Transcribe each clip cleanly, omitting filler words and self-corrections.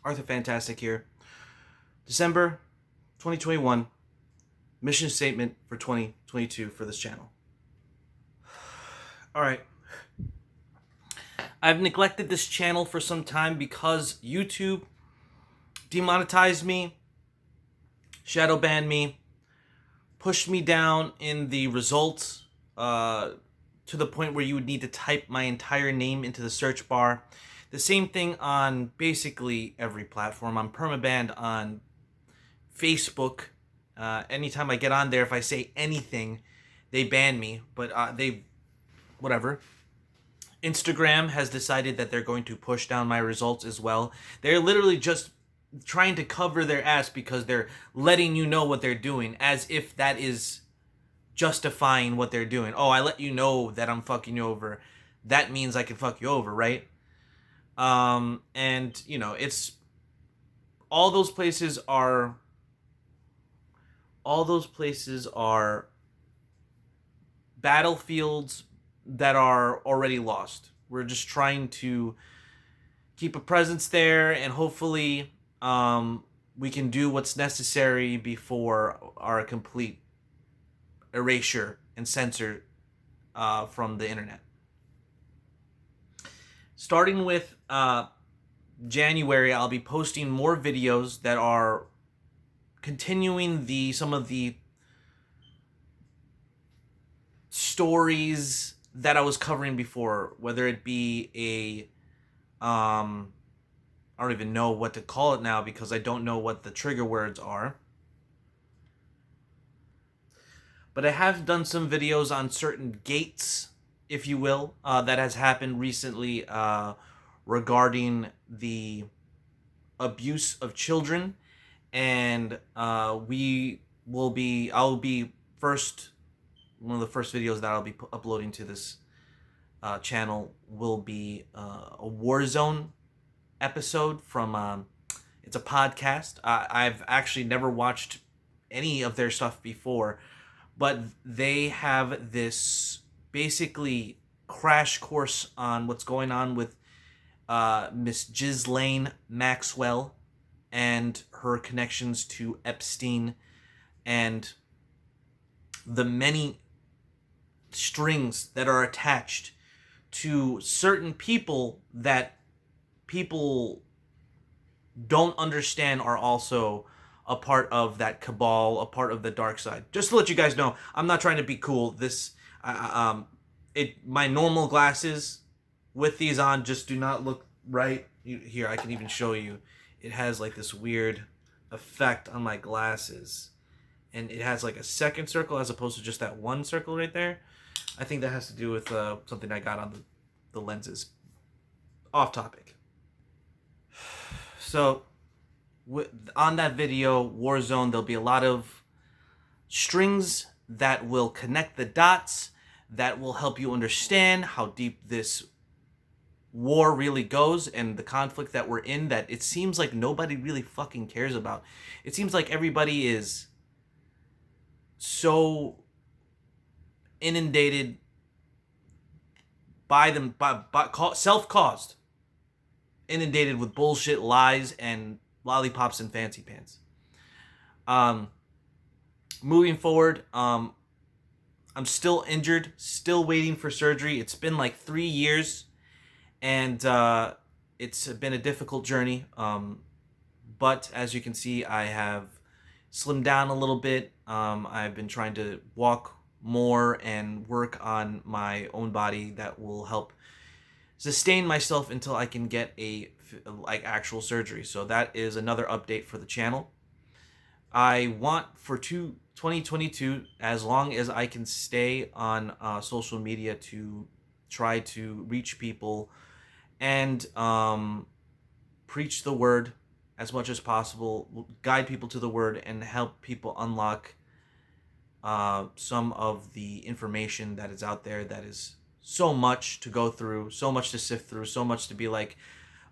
Arthur Fantastic here. December 2021, mission statement for 2022 for this channel. Alright. I've neglected this channel for some time because YouTube demonetized me, shadow banned me, pushed me down in the results to the point where you would need to type my entire name into the search bar. The same thing on basically every platform. I'm permabanned on Facebook. Anytime I get on there, if I say anything, they ban me. But whatever. Instagram has decided that they're going to push down my results as well. They're literally just trying to cover their ass because they're letting you know what they're doing, as if that is justifying what they're doing. Oh, I let you know that I'm fucking you over. That means I can fuck you over, right? And you know, it's all those places are battlefields that are already lost. We're just trying to keep a presence there, and hopefully we can do what's necessary before our complete erasure and censor from the internet. Starting with January, I'll be posting more videos that are continuing some of the stories that I was covering before, whether it be I don't even know what to call it now because I don't know what the trigger words are. But I have done some videos on certain gates, if you will, that has happened recently regarding the abuse of children. And I'll be one of the first videos that I'll be uploading to this channel will be a Warzone episode from it's a podcast. I've actually never watched any of their stuff before, but they have this basically crash course on what's going on with Miss Ghislaine Maxwell and her connections to Epstein and the many strings that are attached to certain people that people don't understand are also a part of that cabal, a part of the dark side. Just to let you guys know, I'm not trying to be cool. My normal glasses with these on just do not look right. Here, I can even show you. It has like this weird effect on my glasses. And it has like a second circle as opposed to just that one circle right there. I think that has to do with something I got on the lenses. Off topic. So, on that video, Warzone, there'll be a lot of strings that will connect the dots, that will help you understand how deep this war really goes and the conflict that we're in that it seems like nobody really fucking cares about. It seems like everybody is so inundated by self-caused, inundated with bullshit, lies, and lollipops and fancy pants. Moving forward, I'm still injured, still waiting for surgery. It's been like 3 years, and it's been a difficult journey. But as you can see, I have slimmed down a little bit. I've been trying to walk more and work on my own body that will help sustain myself until I can get actual surgery. So that is another update for the channel. I want for 2022, as long as I can stay on social media, to try to reach people and preach the word as much as possible, guide people to the word, and help people unlock some of the information that is out there that is so much to go through, so much to sift through, so much to be like,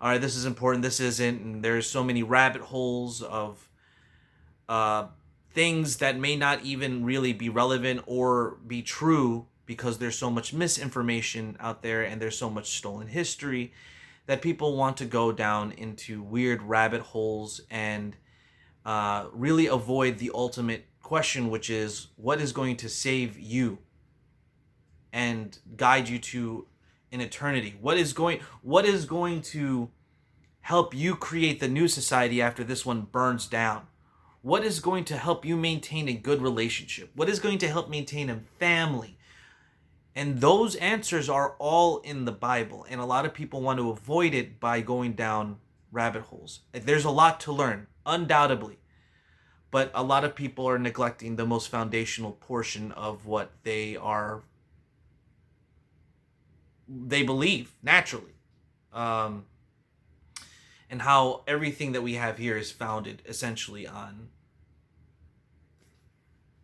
all right, this is important, this isn't, and there's so many rabbit holes of things that may not even really be relevant or be true because there's so much misinformation out there and there's so much stolen history that people want to go down into weird rabbit holes and really avoid the ultimate question, which is what is going to save you and guide you to an eternity? What is going to help you create the new society after this one burns down? What is going to help you maintain a good relationship? What is going to help maintain a family? And those answers are all in the Bible. And a lot of people want to avoid it by going down rabbit holes. There's a lot to learn, undoubtedly. But a lot of people are neglecting the most foundational portion of what they believe naturally. Um, and how everything that we have here is founded essentially on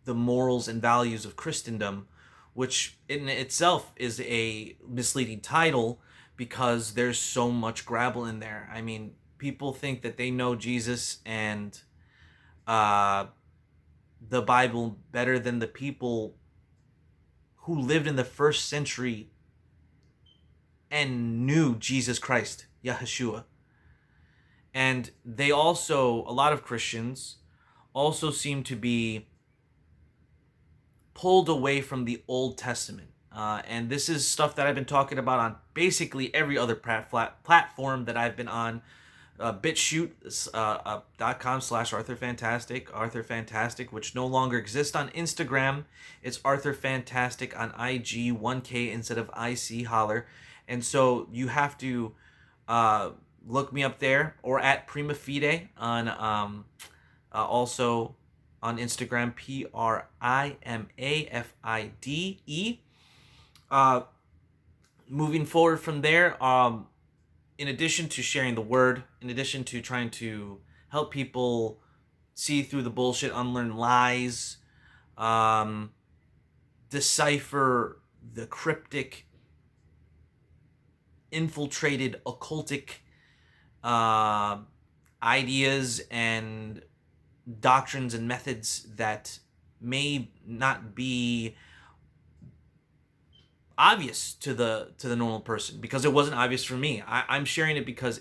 the morals and values of Christendom, which in itself is a misleading title because there's so much gravel in there. I mean, people think that they know Jesus and the Bible better than the people who lived in the first century and knew Jesus Christ, Yahushua. And they also, a lot of Christians also seem to be pulled away from the Old Testament. And this is stuff that I've been talking about on basically every other platform that I've been on. Bitchute.com/ArthurFantastic, Arthur Fantastic, which no longer exists on Instagram. It's Arthur Fantastic on IG, 1K instead of IC, holler. And so you have to look me up there, or at Prima Fide on also on Instagram, PRIMAFIDE. Moving forward from there, in addition to sharing the word, in addition to trying to help people see through the bullshit, unlearn lies, decipher the cryptic, infiltrated, occultic ideas and doctrines and methods that may not be obvious to the normal person, because it wasn't obvious for me. I'm sharing it because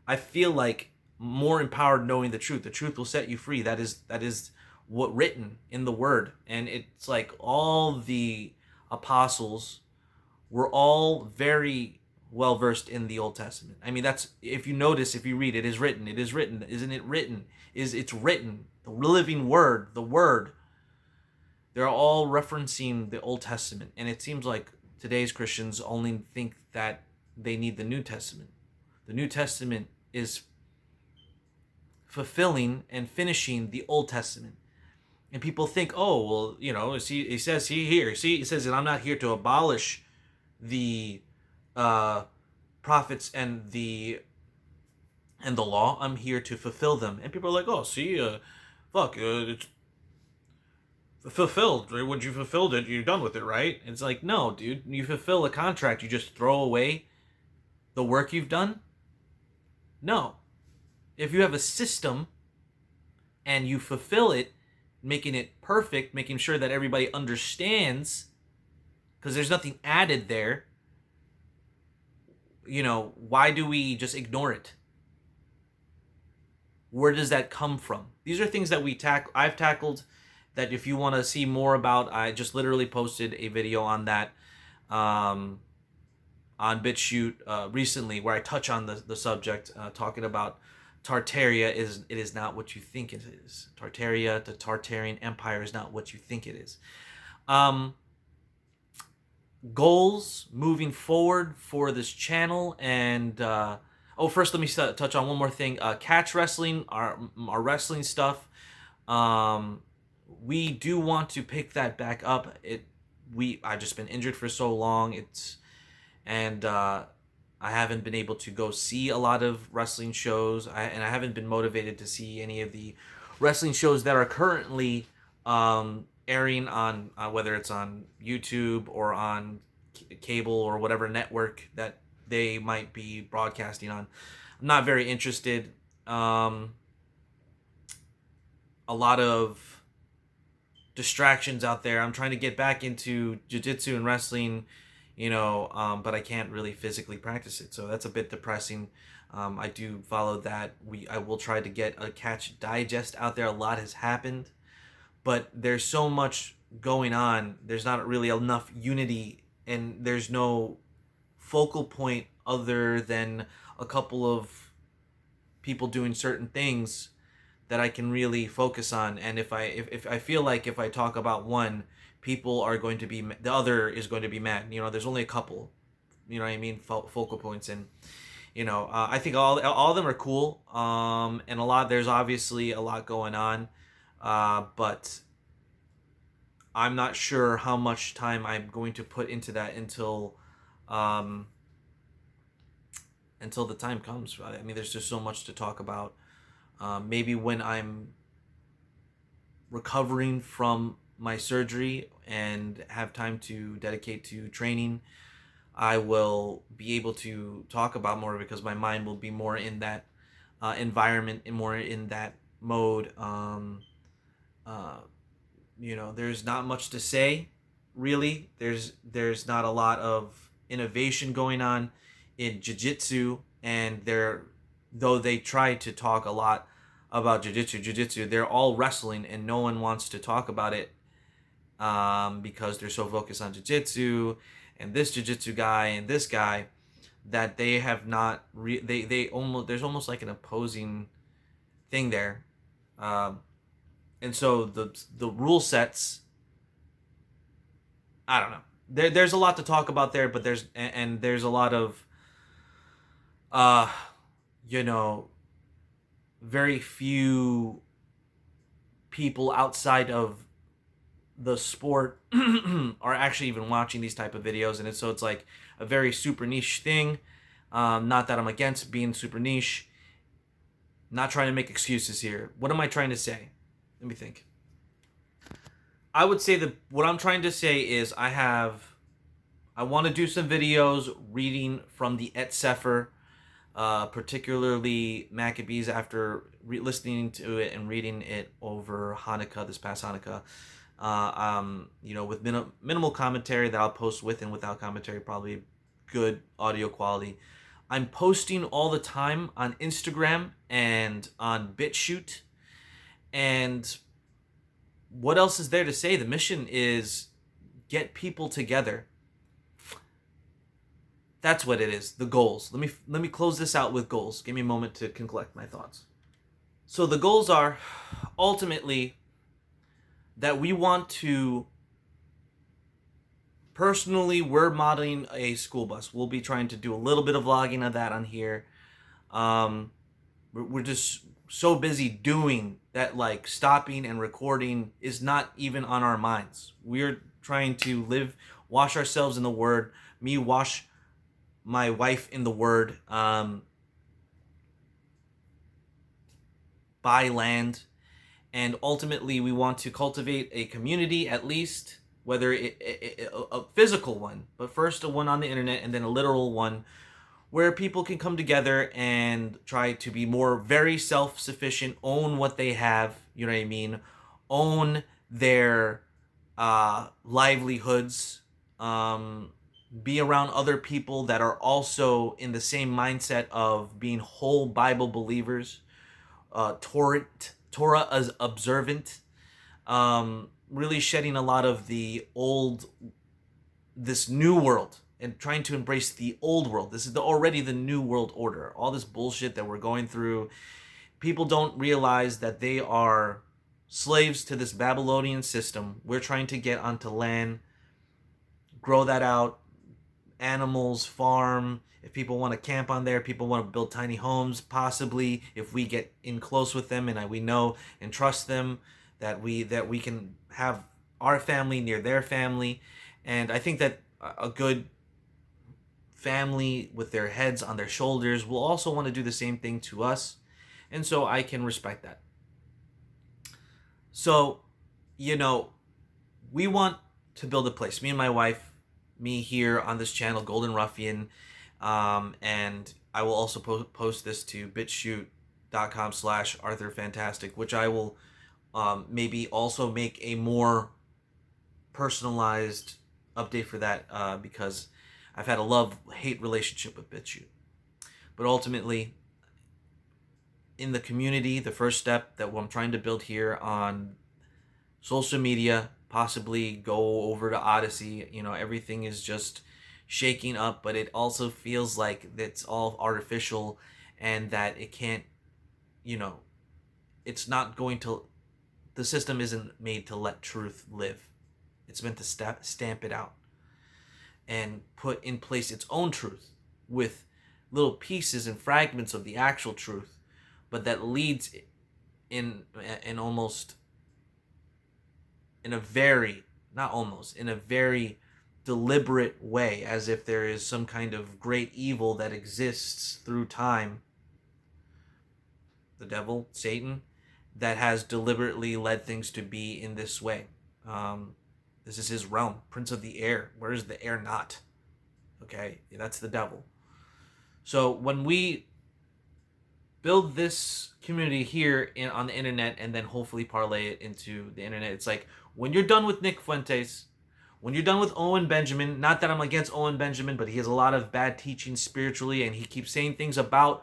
I feel like more empowered knowing the truth. The truth will set you free. That is what written in the word. And it's like all the apostles were all very well versed in the Old Testament. I mean, that's, if you notice, if you read, it is written, isn't it written, it's written, the living word, the word. They're all referencing the Old Testament, and it seems like today's Christians only think that they need the New Testament. The New Testament is fulfilling and finishing the Old Testament. And people think, oh, well, you know, he says he says that I'm not here to abolish the prophets and the law. I'm here to fulfill them. And people are like, oh, it's fulfilled. When you fulfilled it, you're done with it, right? It's like, no, dude. You fulfill a contract, you just throw away the work you've done? No. If you have a system and you fulfill it, making it perfect, making sure that everybody understands, because there's nothing added there, you know, why do we just ignore it? Where does that come from? These are things that I've tackled, that if you want to see more about, I just literally posted a video on that on Bitchute recently, where I touch on the subject, talking about Tartaria is not what you think it is. Tartaria, the Tartarian Empire, is not what you think it is. Goals moving forward for this channel, and first let me touch on one more thing. Catch wrestling, our wrestling stuff. We do want to pick that back up. I've just been injured for so long. I haven't been able to go see a lot of wrestling shows. I haven't been motivated to see any of the wrestling shows that are currently airing on whether it's on YouTube or on cable or whatever network that they might be broadcasting on. I'm not very interested. A lot of distractions out there. I'm trying to get back into jiu-jitsu and wrestling, but I can't really physically practice it. So that's a bit depressing. I do follow that. I will try to get a catch digest out there. A lot has happened, but there's so much going on. There's not really enough unity, and there's no focal point other than a couple of people doing certain things that I can really focus on. And if I feel like if I talk about one, people are going to be, the other is going to be mad. There's only a couple, you know what I mean, focal points. And I think all of them are cool. And there's obviously a lot going on, but I'm not sure how much time I'm going to put into that um, until the time comes. I mean, there's just so much to talk about. Maybe when I'm recovering from my surgery and have time to dedicate to training, I will be able to talk about more, because my mind will be more in that environment and more in that mode. Uh, there's not much to say, really. There's not a lot of innovation going on in jiu-jitsu, and though they try to talk a lot about jiu-jitsu, they're all wrestling, and no one wants to talk about it, because they're so focused on jiu-jitsu and this jiu-jitsu guy and this guy, that they have not they almost, there's almost like an opposing thing there. And so the rule sets, I don't know. There's a lot to talk about there, but there's a lot of uh you know very few people outside of the sport are actually even watching these type of videos, and it's like a very super niche thing. Not that I'm against being super niche. Not trying to make excuses here. What am I trying to say? Let me think. I would say that what I'm trying to say is I want to do some videos reading from the Et Sefer, particularly Maccabees, after listening to it and reading it over Hanukkah, this past Hanukkah. With minimal commentary that I'll post with and without commentary, probably good audio quality. I'm posting all the time on Instagram and on Bitchute. And what else is there to say? The mission is get people together. That's what it is. The goals. Let me close this out with goals. Give me a moment to collect my thoughts. So the goals are ultimately that we want to, personally, we're modeling a school bus. We'll be trying to do a little bit of vlogging of that on here. We're just so busy doing that, like stopping and recording is not even on our minds. We're trying to wash ourselves in the Word. Me wash my wife in the Word. Buy land. And ultimately, we want to cultivate a community, at least, whether a physical one, but first a one on the internet, and then a literal one, where people can come together and try to be very self-sufficient, own what they have, you know what I mean, own their livelihoods, be around other people that are also in the same mindset of being whole Bible believers, Torah as observant, really shedding a lot of this new world, and trying to embrace the old world. This is already the new world order. All this bullshit that we're going through, people don't realize that they are slaves to this Babylonian system. We're trying to get onto land, grow that out, animals, farm. If people want to camp on there, people want to build tiny homes, possibly, if we get in close with them and we know and trust them, that we can have our family near their family. And I think that a good family with their heads on their shoulders will also want to do the same thing to us. And so I can respect that. So, we want to build a place. Me and my wife, me here on this channel, Golden Ruffian, and I will also post this to bitchute.com/ArthurFantastic, which I will maybe also make a more personalized update for that, because I've had a love-hate relationship with Bitchute. But ultimately, in the community, the first step that I'm trying to build here on social media, possibly go over to Odyssey, everything is just shaking up, but it also feels like it's all artificial and that it can't, it's not going to, the system isn't made to let truth live. It's meant to stamp it out and put in place its own truth with little pieces and fragments of the actual truth, but that leads in almost in a very, not almost, in a very deliberate way, as if there is some kind of great evil that exists through time, the devil, Satan, that has deliberately led things to be in this way. This is his realm, prince of the air. Where is the air not? Okay, that's the devil. So when we build this community here on the internet and then hopefully parlay it into the internet, it's like when you're done with Nick Fuentes, when you're done with Owen Benjamin, not that I'm against Owen Benjamin, but he has a lot of bad teaching spiritually, and he keeps saying things about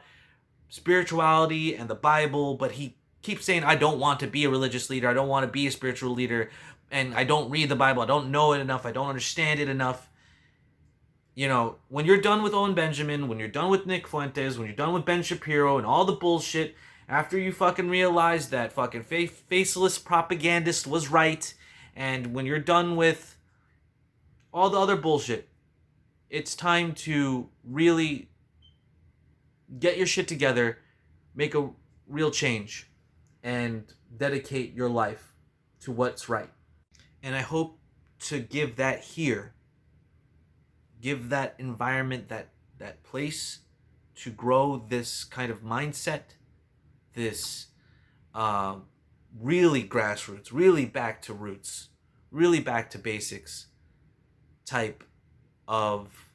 spirituality and the Bible, but he keeps saying, I don't want to be a religious leader, I don't want to be a spiritual leader, and I don't read the Bible, I don't know it enough, I don't understand it enough. When you're done with Owen Benjamin, when you're done with Nick Fuentes, when you're done with Ben Shapiro and all the bullshit, after you fucking realize that fucking faceless propagandist was right, and when you're done with all the other bullshit, it's time to really get your shit together, make a real change, and dedicate your life to what's right. And I hope to give that here, give that environment, that place to grow this kind of mindset, this really grassroots, really back to roots, really back to basics type of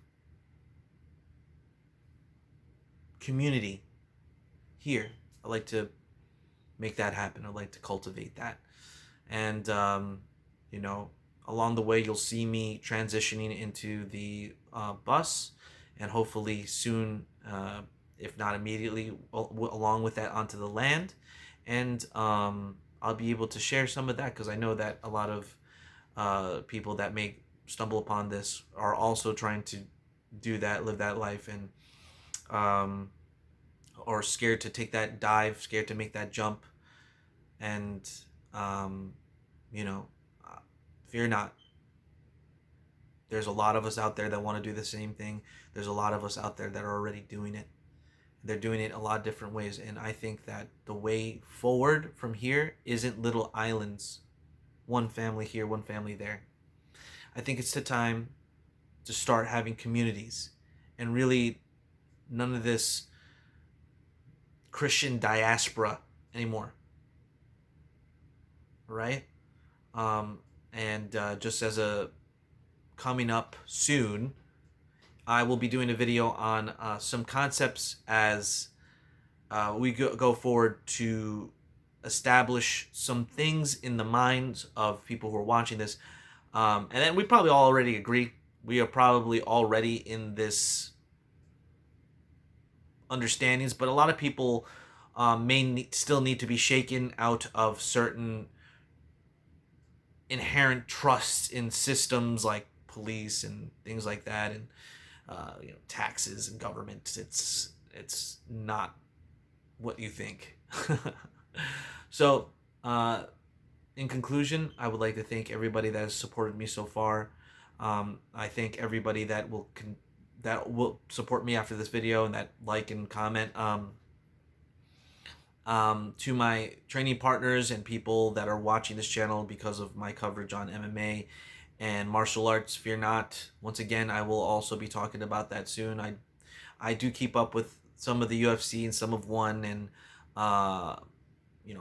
community here. I like to make that happen. I like to cultivate that. And, along the way, you'll see me transitioning into the bus, and hopefully soon, if not immediately, along with that onto the land. And I'll be able to share some of that, because I know that a lot of people that may stumble upon this are also trying to do that, live that life, and or scared to take that dive, scared to make that jump. And fear not. There's a lot of us out there that want to do the same thing. There's a lot of us out there that are already doing it. They're doing it a lot of different ways, and I think that the way forward from here isn't little islands, one family here, one family there. I think it's the time to start having communities, and really none of this Christian diaspora anymore, right? And just as a coming up soon, I will be doing a video on some concepts as we go forward to establish some things in the minds of people who are watching this. And then we probably all already agree. We are probably already in this understandings, but a lot of people still need to be shaken out of certain inherent trusts in systems like police and things like that, and taxes and government. It's not what you think. So in conclusion, I would like to thank everybody that has supported me so far. I thank everybody that will support me after this video, and that like and comment. To my training partners and people that are watching this channel because of my coverage on MMA and martial arts, fear not. Once again, I will also be talking about that soon. I do keep up with some of the UFC and some of ONE, and I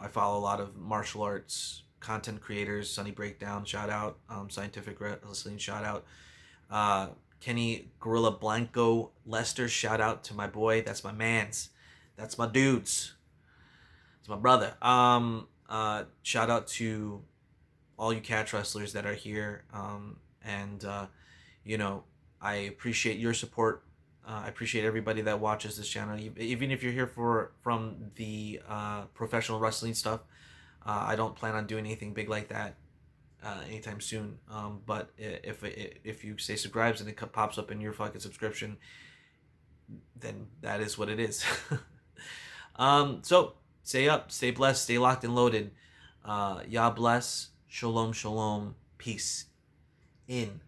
follow a lot of martial arts content creators. Sunny Breakdown, shout out. Scientific Wrestling, shout out. Kenny Gorilla Blanco Lester, shout out to my boy. That's my mans. That's my dudes. It's my brother. Shout out to all you catch wrestlers that are here. And I appreciate your support. I appreciate everybody that watches this channel, even if you're here from the professional wrestling stuff. I don't plan on doing anything big like that anytime soon. But if you say subscribes and it pops up in your fucking subscription, then that is what it is. So stay up, stay blessed, stay locked and loaded. Yah bless. Shalom, shalom. Peace. In.